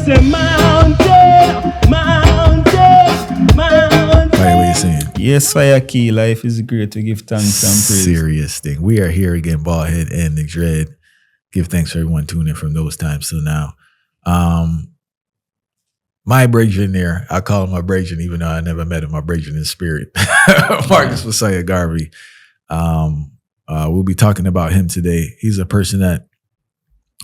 say mountain, mountain, mountain. Right, what you saying? Yes, Autarchii, life is great to give thanks and praise. Serious thing. We are here again, Baldhead and Nick Dread. Give thanks for everyone tuning in from those times till now. My brethren there, I call him my brethren, even though I never met him, my brethren in spirit. Marcus Garvey. We'll be talking about him today. He's a person that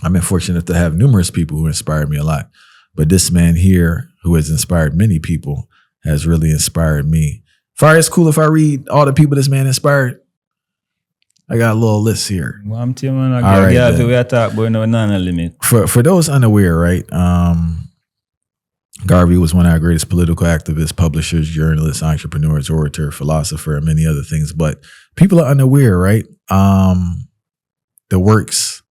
I've been fortunate to have numerous people who inspired me a lot. But this man here, who has inspired many people, has really inspired me. Fire, it's cool if I read all the people this man inspired. I got a little list here. Well, I'm telling you, All right, then. we are talking about no limit. For those unaware, right? Garvey was one of our greatest political activists, publishers, journalists, entrepreneurs, orator, philosopher, and many other things. But people are unaware, right? The works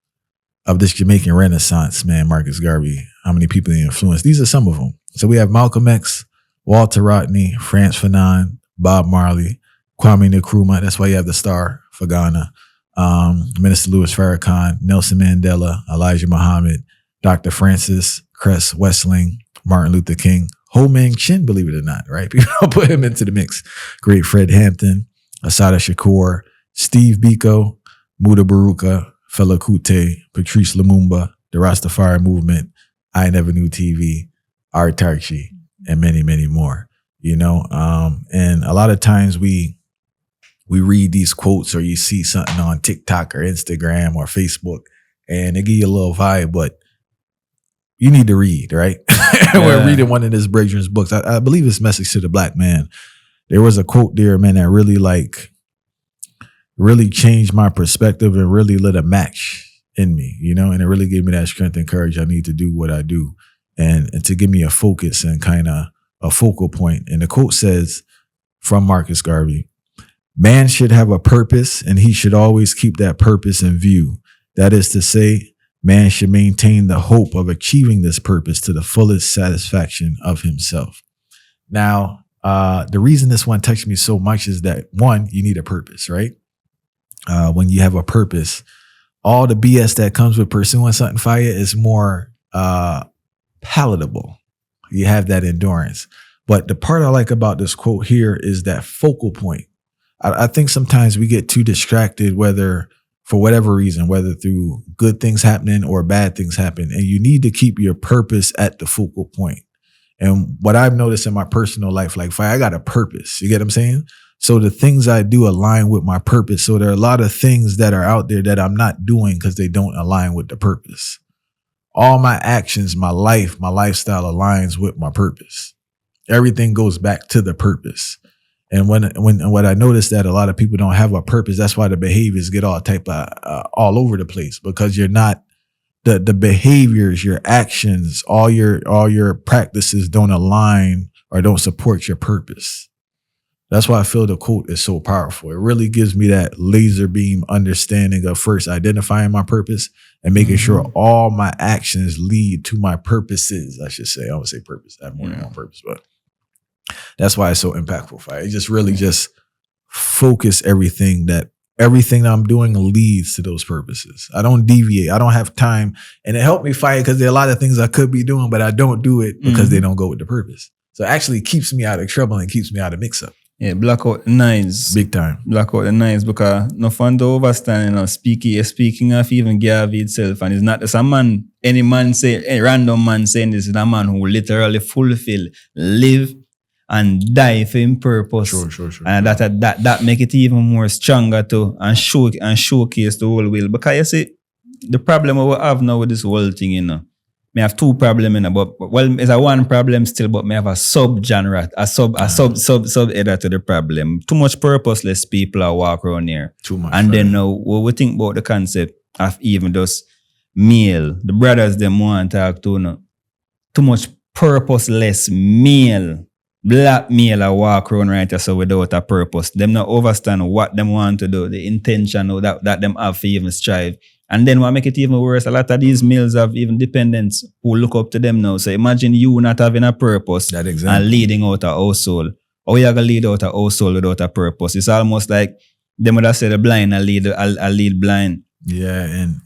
of this Jamaican Renaissance man, Marcus Garvey, how many people he influenced. These are some of them. So we have Malcolm X, Walter Rodney, Frantz Fanon, Bob Marley, Kwame Nkrumah. That's why you have the star for Ghana. Minister Louis Farrakhan, Nelson Mandela, Elijah Muhammad, Dr. Francis Cress Wessling, Martin Luther King, Ho Mang Chin, believe it or not, right? People don't put him into the mix. Great Fred Hampton, Assata Shakur, Steve Biko, Muda Baruka, Fela Kuti, Patrice Lumumba, the Rastafari Movement, I Never Knew TV, Autarchii, and many, many more. You know, and a lot of times we read these quotes or you see something on TikTok or Instagram or Facebook and they give you a little vibe, but you need to read, right? We're reading one of this brethren's books. I believe it's Message to the Black Man. There was a quote there, man, that really changed my perspective and really lit a match in me, you know, and it really gave me that strength and courage I need to do what I do and to give me a focus and kind of a focal point. And the quote says from Marcus Garvey, man should have a purpose and he should always keep that purpose in view. That is to say, man should maintain the hope of achieving this purpose to the fullest satisfaction of himself. Now, the reason this one touched me so much is that one, you need a purpose, right? When you have a purpose, all the BS that comes with pursuing something fire is more palatable. You have that endurance. But the part I like about this quote here is that focal point. I think sometimes we get too distracted, whether for whatever reason, whether through good things happening or bad things happen, and you need to keep your purpose at the focal point. And what I've noticed in my personal life, like fire, I got a purpose. You get what I'm saying? So the things I do align with my purpose. So there are a lot of things that are out there that I'm not doing because they don't align with the purpose. All my actions, my life, my lifestyle aligns with my purpose. Everything goes back to the purpose. And when I notice that a lot of people don't have a purpose, that's why the behaviors get all type of all over the place, because you're not the behaviors, your actions, all your practices don't align or don't support your purpose. That's why I feel the quote is so powerful. It really gives me that laser beam understanding of first identifying my purpose and making sure all my actions lead to my purposes. I should say, I would say purpose. I have more than one purpose, but that's why it's so impactful. It just really just focus everything that I'm doing leads to those purposes. I don't deviate. I don't have time. And it helped me fight because there are a lot of things I could be doing, but I don't do it because they don't go with the purpose. So it actually keeps me out of trouble and keeps me out of mix up. Yeah, black out the nines. Big time. Black out the nines because no fun to overstand, you know, speaking of even Garvey itself, and it's not just a man, any random man saying this, is a man who literally fulfill, live and die for him purpose. Sure. And that make it even more stronger to and showcase the whole will. Because you see, the problem we have now with this whole thing, you know, I have two problems in it, but well, it's a one problem still, but I have a sub-genre, a sub-header to the problem. Too much purposeless people are walk around here. Too much. And then now, when we think about the concept of even those male, the brothers them want to talk to, you know, too much purposeless male, black male are walk around right here so without a purpose. Them not understand what them want to do, the intention that them have to even strive. And then what make it even worse, a lot of these males have even dependents who look up to them now. So imagine you not having a purpose and leading out a household. How you going to lead out a household without a purpose? It's almost like them would have said the blind, I lead blind. Yeah, and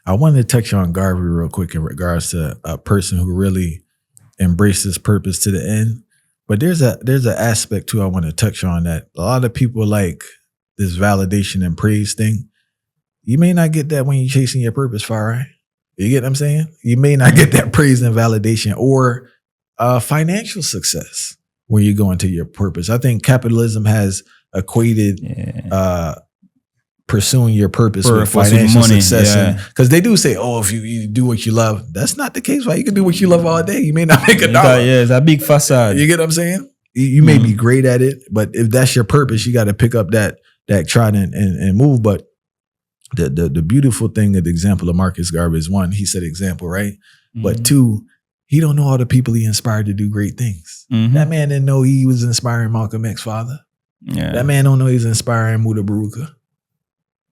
I wanted to touch on Garvey real quick in regards to a person who really embraces purpose to the end. But there's an aspect too I want to touch on that a lot of people like this validation and praise thing. You may not get that when you're chasing your purpose, far right? You get what I'm saying? You may not get that praise and validation or financial success when you go into your purpose. I think capitalism has equated pursuing your purpose with financial with money, success. Because they do say, oh, if you do what you love, that's not the case, right? You can do what you love all day. You may not make a dollar. Yeah, it's a big facade. You get what I'm saying? You may be great at it, but if that's your purpose, you got to pick up that trot and move. But the beautiful thing of the example of Marcus Garvey is, one, he said example, right? But two, he don't know all the people he inspired to do great things. That man didn't know he was inspiring Malcolm X's father. Yeah. That man don't know he was inspiring Muda Baruka.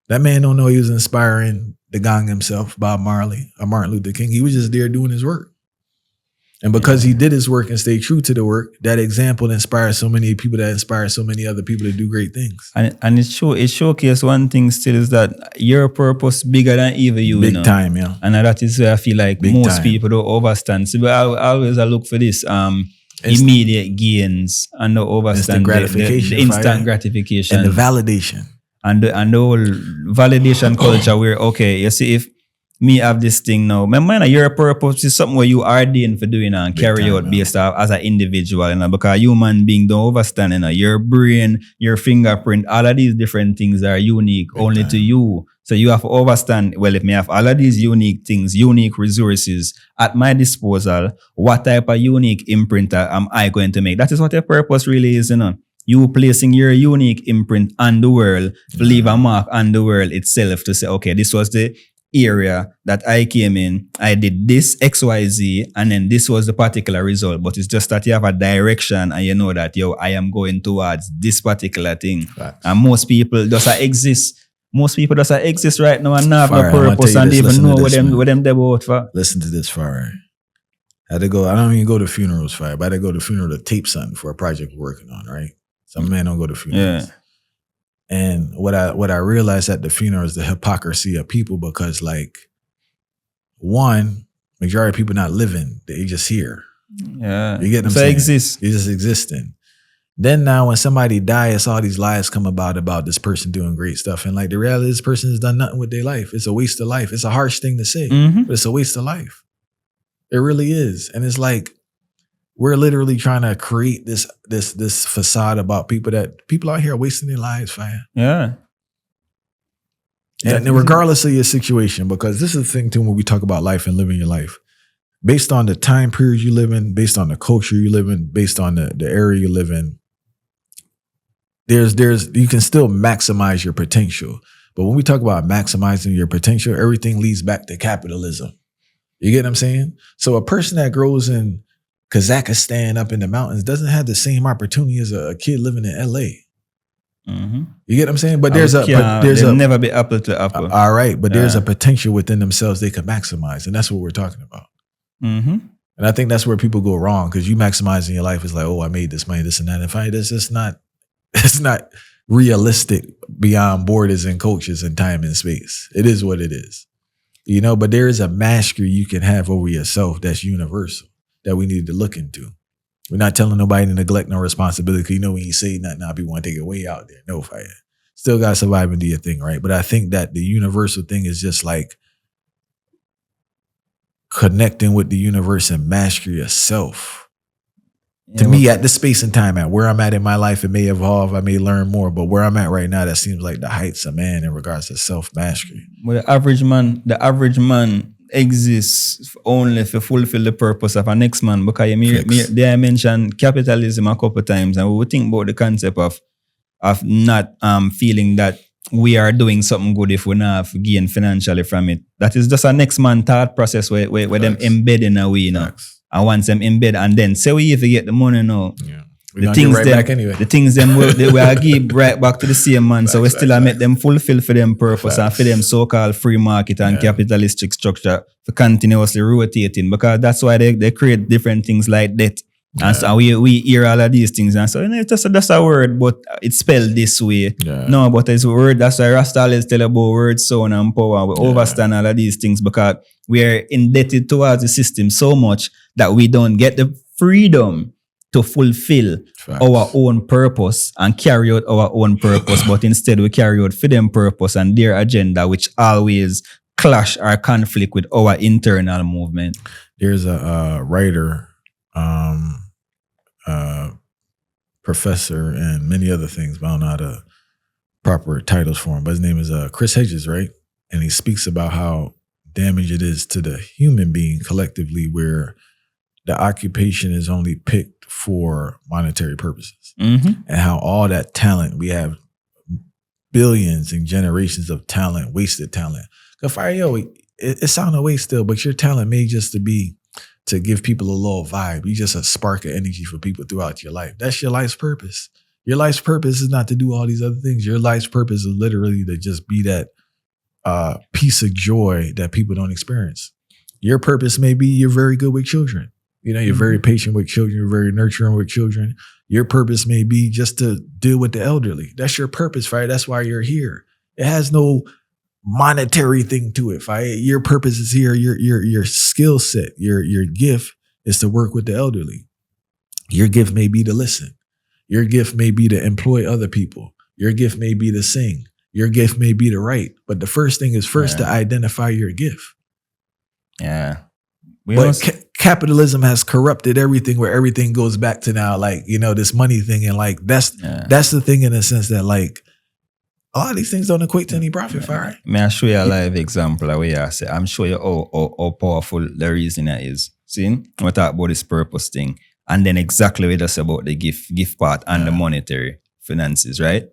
That man don't know he was inspiring the gang himself, Bob Marley or Martin Luther King. He was just there doing his work. And because he did his work and stayed true to the work, that example inspired so many people that inspired so many other people to do great things. And it showcases one thing still is that your purpose bigger than even you. Big time, yeah. And that is where I feel like most people don't understand. So I always look for this immediate gains and don't understand the instant gratification. And the validation. And the whole validation culture where, okay, you see, if me have this thing now, my mind, your purpose is something where you are ordained for doing and carry out based off as an individual, because human being don't understand, your brain, your fingerprint, all of these different things are unique only to you. So you have to understand, well, if me have all of these unique things, unique resources at my disposal, what type of unique imprint am I going to make? That is what your purpose really is, You placing your unique imprint on the world, leave a mark on the world itself to say, okay, this was the area that I came in, I did this XYZ, and then this was the particular result. But it's just that you have a direction and you know that, I am going towards this particular thing. Facts. And most people just exist. Most people just exist right now and not have a purpose and even know what them they're about for. Listen to this, Fire. I don't even go to funerals, Fire, but I go to funeral to tape something for a project we're working on, right? Some men don't go to funerals. Yeah. And what I realized at the funeral is the hypocrisy of people, because one, majority of people not living, they just here. Yeah. You get them saying? They exist. They just existing. Then now when somebody dies, all these lies come about this person doing great stuff. And the reality is this person has done nothing with their life. It's a waste of life. It's a harsh thing to say, but it's a waste of life. It really is. And it's we're literally trying to create this facade about people out here wasting their lives, fam. Yeah. And regardless of your situation, because this is the thing too when we talk about life and living your life, based on the time period you live in, based on the culture you live in, based on the area you live in, you can still maximize your potential. But when we talk about maximizing your potential, everything leads back to capitalism. You get what I'm saying? So a person that grows in Kazakhstan up in the mountains doesn't have the same opportunity as a kid living in LA. You get what I'm saying? But there's never be apple to apple. All right, but there's a potential within themselves they can maximize, and that's what we're talking about. And I think that's where people go wrong, because you maximizing your life is I made this money, this and that. And it's not realistic beyond borders and cultures and time and space. It is what it is, But there is a mastery you can have over yourself that's universal, that we need to look into. We're not telling nobody to neglect no responsibility. When you say nothing, now people want to take it way out there. No, fire. Still got to survive and do your thing, right? But I think that the universal thing is just connecting with the universe and mastery yourself. To me, at the space and time, at where I'm at in my life, it may evolve, I may learn more, but where I'm at right now, that seems like the heights of man in regards to self-mastery. Well, the average man exists only to fulfill the purpose of a next man, because I mentioned capitalism a couple of times, and we would think about the concept of not feeling that we are doing something good if we not have gain financially from it. That is just a next man thought process where them embed in a way, And once them embed, and then say we if you get the money now. Yeah. The things right back anyway. The things them will give right back to the same man. So we still make them fulfill for them purpose and for them so-called free market and capitalistic structure for continuously rotating, because that's why they create different things like debt And so we hear all of these things and so that's a word, but it's spelled this way. Yeah. No, but it's a word. That's why Rasta always tell about word, sound, and power. We overstand all of these things because we are indebted towards the system so much that we don't get the freedom to fulfill our own purpose and carry out our own purpose, but instead we carry out for them purpose and their agenda, which always clash or conflict with our internal movement. There's a writer, professor, and many other things, but I don't know how the proper titles for him, but his name is Chris Hedges, right? And he speaks about how damage it is to the human being collectively where the occupation is only picked for monetary purposes. And how all that talent, we have billions and generations of talent, wasted talent. It sounds a waste still, but your talent may just to give people a little vibe. You just a spark of energy for people throughout your life. That's your life's purpose. Your life's purpose is not to do all these other things. Your life's purpose is literally to just be that piece of joy that people don't experience. Your purpose may be you're very good with children. You know, you're very patient with children. You're very nurturing with children. Your purpose may be just to deal with the elderly. That's your purpose, right? That's why you're here. It has no monetary thing to it. Your purpose is here. Your skill set, your gift is to work with the elderly. Your gift may be to listen. Your gift may be to employ other people. Your gift may be to sing. Your gift may be to write. But the first thing is to identify your gift. Yeah. Capitalism has corrupted everything where everything goes back to now, like, you know, this money thing. And like, that's the thing in the sense that like, a lot of these things don't equate to any profit, right? May I show you a live example of where I say, I'm sure you how powerful the reason is. See, we talk about this purpose thing. And then exactly what us about the gift part and the monetary finances, right?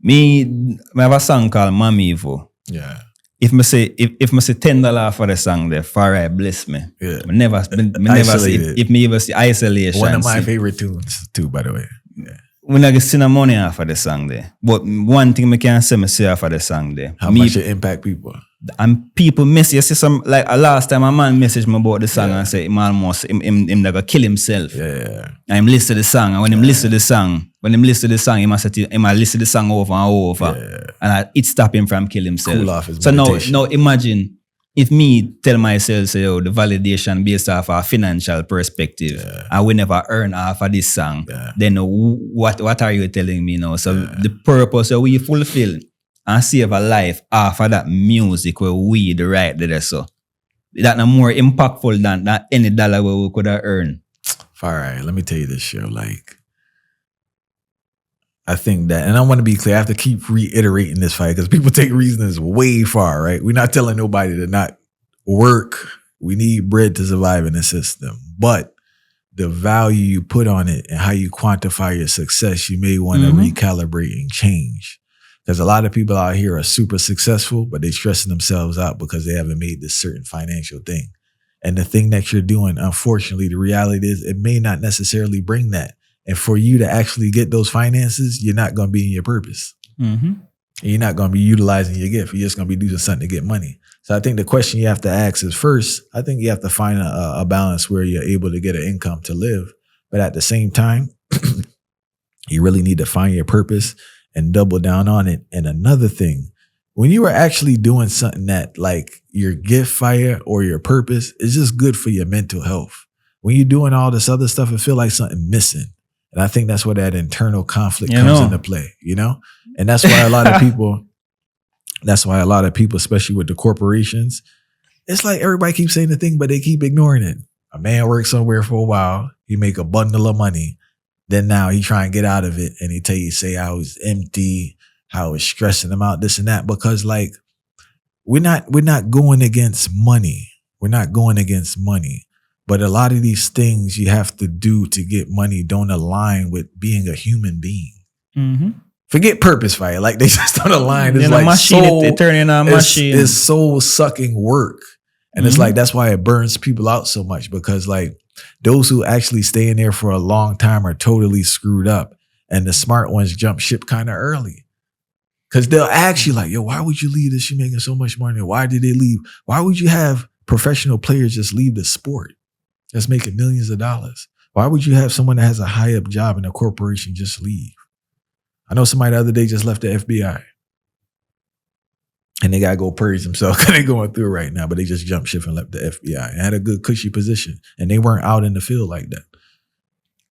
I have a song called Mamivo. Yeah. If I say $10 for the song there, far right, bless me. Yeah. I never see if me ever see Isolation. One of my favorite tunes too, by the way. Yeah. When I get seen the money off of the song there. But one thing I can say off of the song there. How much it impact people. And people miss you see some like last time a man messaged me about the song and say him almost him gonna kill himself. Yeah. And him listen to the song. And when him listen to the song, he must listen to the song over and over. And it stop him from killing himself. Cool off his so meditation. now imagine if me tell myself, say, the validation based off a financial perspective, and we never earn off of this song, then what are you telling me now? So the purpose that we fulfill and save a life off of that music where we the right there, so that's more impactful than any dollar where we could have earned. All right, let me tell you this, show. Like, I think that, and I want to be clear, I have to keep reiterating this fight because people take reasons way far, right? We're not telling nobody to not work. We need bread to survive in the system. But the value you put on it and how you quantify your success, you may want to recalibrate and change. Because a lot of people out here are super successful, but they're stressing themselves out because they haven't made this certain financial thing. And the thing that you're doing, unfortunately, the reality is it may not necessarily bring that. And for you to actually get those finances, you're not going to be in your purpose. And you're not going to be utilizing your gift. You're just going to be doing something to get money. So I think the question you have to ask is first, I think you have to find a balance where you're able to get an income to live. But at the same time, you really need to find your purpose and double down on it. And another thing, when you are actually doing something that like your gift fire or your purpose is just good for your mental health. When you're doing all this other stuff, it feel like something missing. And I think that's where that internal conflict comes into play, you know? And that's why a lot of people, especially with the corporations, it's like everybody keeps saying the thing, but they keep ignoring it. A man works somewhere for a while, he make a bundle of money. Then now he try and get out of it and he say how it's empty, how it's stressing him out, this and that. Because like, we're not going against money. We're not going against money. But a lot of these things you have to do to get money don't align with being a human being. Forget purpose, fire. Like they just don't align. It's like machine, they turn in a machine. It's soul sucking work. And it's like, that's why it burns people out so much, because like those who actually stay in there for a long time are totally screwed up. And the smart ones jump ship kind of early. Because they'll ask you like, yo, why would you leave this? You're making so much money. Why did they leave? Why would you have professional players just leave the sport that's making millions of dollars? Why would you have someone that has a high up job in a corporation just leave? I know somebody the other day just left the FBI. And they got to go purge themselves because they're going through right now. But they just jumped ship and left the FBI and had a good cushy position. And they weren't out in the field like that.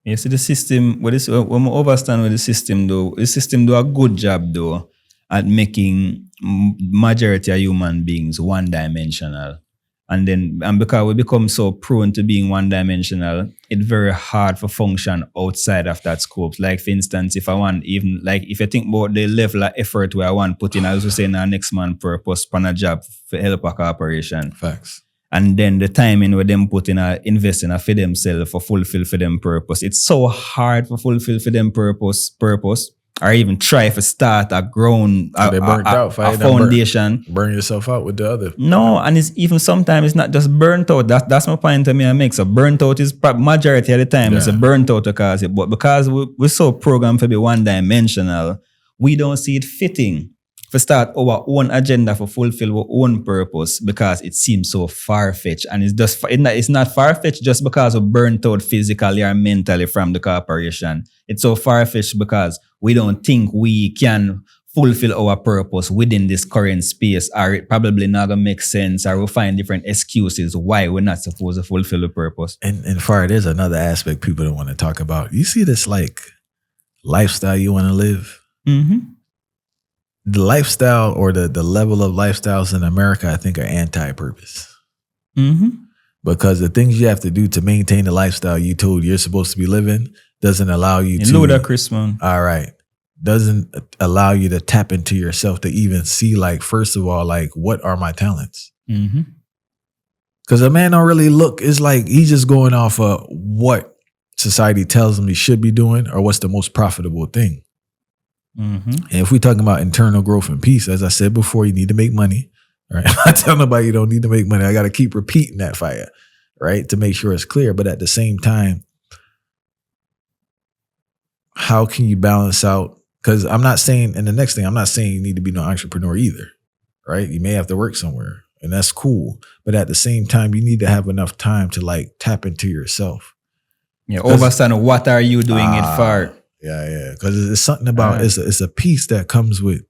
You see the system, when we understand with the system do a good job though at making majority of human beings one-dimensional. And because we become so prone to being one-dimensional, it's very hard for function outside of that scope. Like for instance, if you think about the level of effort where I want to put in, I was saying our next man purpose on a job for help a corporation. Facts. And then the timing where them put in investing for themselves for fulfill for them purpose. It's so hard for fulfill for them purpose, or even try to start a foundation. Burn yourself out with the other. No, and it's even sometimes it's not just burnt out. That's my point to me I make. So burnt out is majority of the time it's a burnt out to cause it. But because we're so programmed to be one-dimensional, we don't see it fitting to start our own agenda for fulfill our own purpose because it seems so far-fetched. And it's not far-fetched just because we're burnt out physically or mentally from the corporation. It's so far-fetched because we don't think we can fulfill our purpose within this current space, or it probably not gonna make sense, or we'll find different excuses why we're not supposed to fulfill the purpose. And far, there's another aspect people don't want to talk about. You see this like lifestyle you want to live? Mm-hmm. The lifestyle or the level of lifestyles in America, I think, are anti-purpose. Mm-hmm. Because the things you have to do to maintain the lifestyle you told you're supposed to be living doesn't allow you to. know that, Chris, man. All right. Doesn't allow you to tap into yourself to even see, like, first of all, like, what are my talents? Mm-hmm. Because a man don't really look. It's like he's just going off of what society tells him he should be doing or what's the most profitable thing. Mm-hmm. And if we're talking about internal growth and peace, as I said before, you need to make money. Right? I tell nobody you don't need to make money. I got to keep repeating that fire, right? To make sure it's clear. But at the same time, how can you balance out? Because I'm not saying, and the next thing, I'm not saying you need to be no entrepreneur either, right? You may have to work somewhere and that's cool. But at the same time, you need to have enough time to like tap into yourself. Yeah, understand what are you doing it for? Yeah. Because it's something about, it's a piece that comes with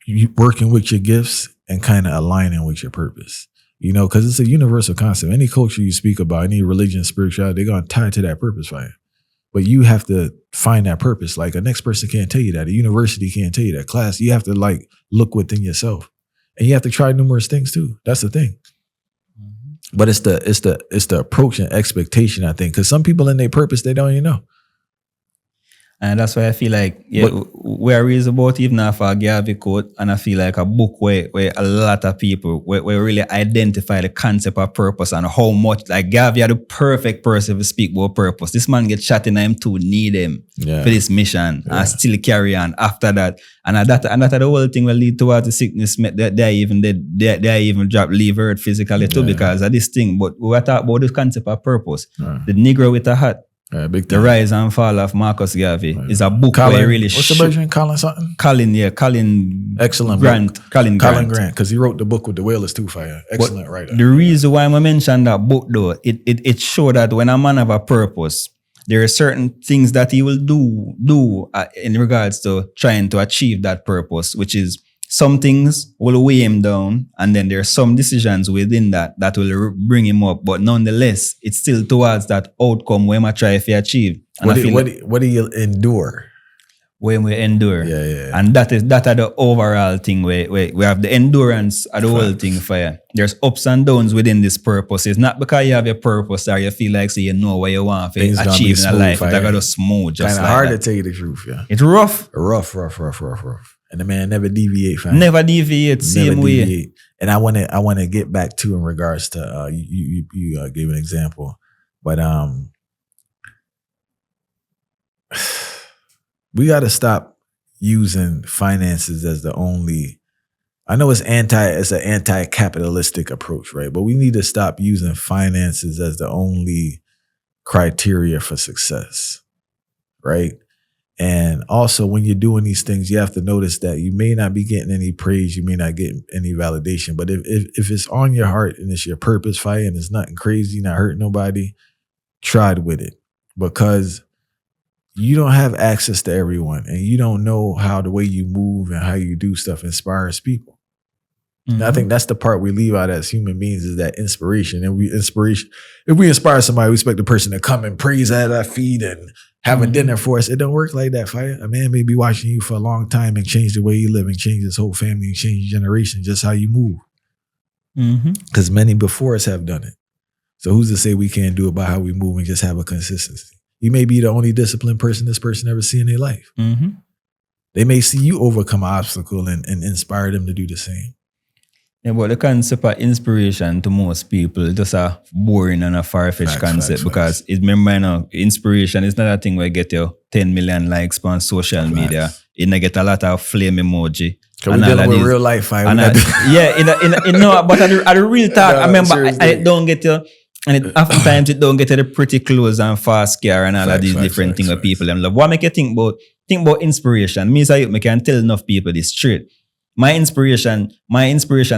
you working with your gifts and kind of aligning with your purpose. You know, because it's a universal concept. Any culture you speak about, any religion, spirituality, they're going to tie to that purpose for you. But you have to find that purpose. Like a next person can't tell you that. A university can't tell you that. Class, you have to like look within yourself. And you have to try numerous things too. That's the thing. Mm-hmm. But it's the approach and expectation, I think. Because some people in their purpose, they don't even know. And that's why I feel like we are raised about even after a Garvey quote, and I feel like a book where a lot of people where really identify the concept of purpose and how much like Garvey are the perfect person to speak about purpose. This man get shot in him to need him for this mission and still carry on after that. And that the whole thing will lead towards the sickness. They even leave earth physically too because of this thing. But we are talking about the concept of purpose. The Negro with a hat. The Rise and Fall of Marcus Garvey is a book Colin, where really what's the version? Colin something? Colin. Excellent Grant. book. Colin Grant, because he wrote the book with the Whalers too, fire. Excellent writer. The reason why I mentioned that book though, it showed that when a man have a purpose, there are certain things that he will do in regards to trying to achieve that purpose, which is some things will weigh him down, and then there are some decisions within that will bring him up. But nonetheless, it's still towards that outcome where I try to achieve. And what do you endure? When we endure. Yeah. And that are the overall thing where we have the endurance of the whole thing for you. There's ups and downs within this purpose. It's not because you have a purpose or you feel like so you know what you want to achieve in life. It's got to smooth just kind of like hard that. to tell you the truth, yeah. It's rough. Rough. And the man never deviate, fam. Never deviate, same way. And I want to get back to in regards to you gave an example, but we got to stop using finances as the only. I know it's an anti-capitalistic approach, right? But we need to stop using finances as the only criteria for success, right? And also, when you're doing these things, you have to notice that you may not be getting any praise, you may not get any validation. But if it's on your heart and it's your purpose, fire, and it's nothing crazy, not hurting nobody, tried with it because you don't have access to everyone and you don't know how the way you move and how you do stuff inspires people. And I think that's the part we leave out as human beings is that inspiration. And if we inspire somebody, we expect the person to come and praise at our feet and have a dinner for us. It don't work like that, Fire. A man may be watching you for a long time and change the way you live and change his whole family and change generation, just how you move. Because many before us have done it. So who's to say we can't do it by how we move and just have a consistency? You may be the only disciplined person this person ever see in their life. They may see you overcome an obstacle and inspire them to do the same. Yeah, but the concept of inspiration to most people is just a boring and a far-fetched concept because it remember now, inspiration is not a thing where you get your 10 million likes on social media. You know, get a lot of flame emoji. Can we deal with real life? But at the real talk, I remember I don't get you. And oftentimes it don't get to the pretty clothes and fast car and all of these different things that people them love. What make you think about inspiration? Me say I can tell enough people this straight. My inspiration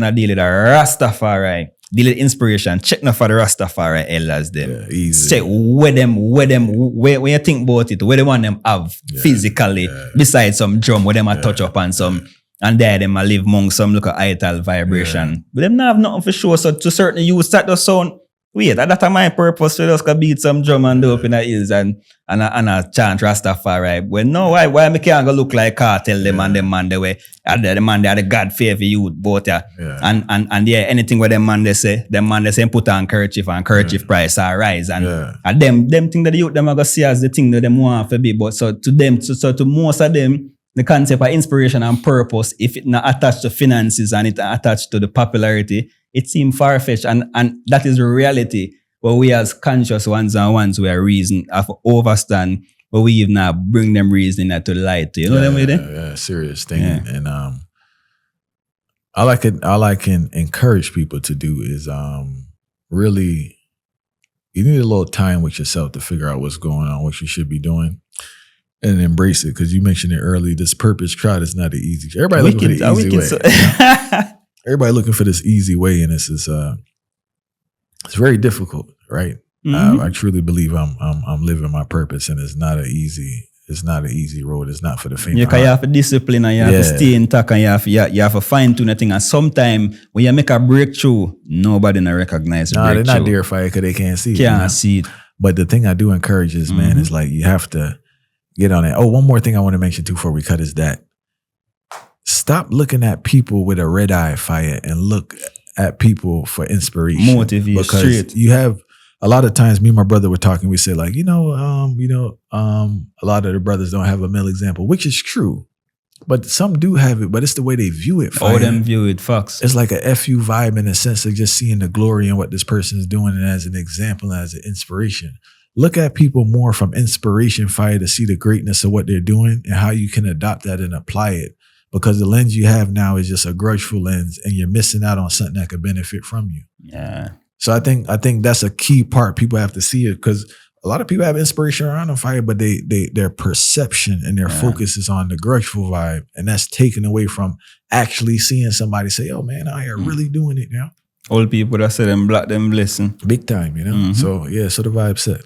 I deal with a Rastafari. Deal with inspiration. Check now for the Rastafari elders them. Yeah, easy. Check where when you think about it, where they want them have physically, besides some drum, where them a touch up and some and there them a live among some look at ital vibration. But them not have nothing for sure. So to certain you start the sound. Wait, that's my purpose. We just can beat some drum and do up in the hills and a chant Rastafari. Well, no, why me can't go look like Cartel them and them man the way the man they are the God favor youth both and anything where them man they say put on kerchief and kerchief price are rise and them thing that the youth them are gonna see as the thing that them want to be. But so to them, so to most of them, the concept of inspiration and purpose, if it not attached to finances and it attached to the popularity, it seems far-fetched, and that is the reality. But we as conscious ones and ones we are reason have overstand, but we even now bring them reasoning to the light. You know what I mean? Yeah, serious thing. Yeah. And all I can encourage people to do is really, you need a little time with yourself to figure out what's going on, what you should be doing, and embrace it. Because you mentioned it early, this purpose crowd is not the easy. Everybody looking for the easy way. Everybody looking for this easy way, and it's very difficult, right? I truly believe I'm living my purpose, and it's not an easy road. It's not for the faint. You have to discipline and you have to stay in touch and you have to fine tune the thing. And sometimes when you make a breakthrough, nobody not recognize the breakthrough. They're not there for it because they can't see it. Can't see it. But the thing I do encourage is, man, is like you have to get on it. Oh, one more thing I want to mention too before we cut is that. Stop looking at people with a red eye, Fire, and look at people for inspiration. Motive you because straight. You have a lot of times. Me and my brother were talking. We said like, a lot of the brothers don't have a male example, which is true, but some do have it. But it's the way they view it. Fire. All them view it, Fox. It's like a FU vibe in a sense of just seeing the glory in what this person is doing, and as an example, as an inspiration. Look at people more from inspiration, Fire, to see the greatness of what they're doing and how you can adopt that and apply it. Because the lens you have now is just a grudgeful lens, and you're missing out on something that could benefit from you. Yeah. So I think that's a key part. People have to see it because a lot of people have inspiration around them, Fire, but their perception and their focus is on the grudgeful vibe, and that's taken away from actually seeing somebody say, "Oh man, I are really doing it now." Old people that say them black them blessing big time, So the vibe set.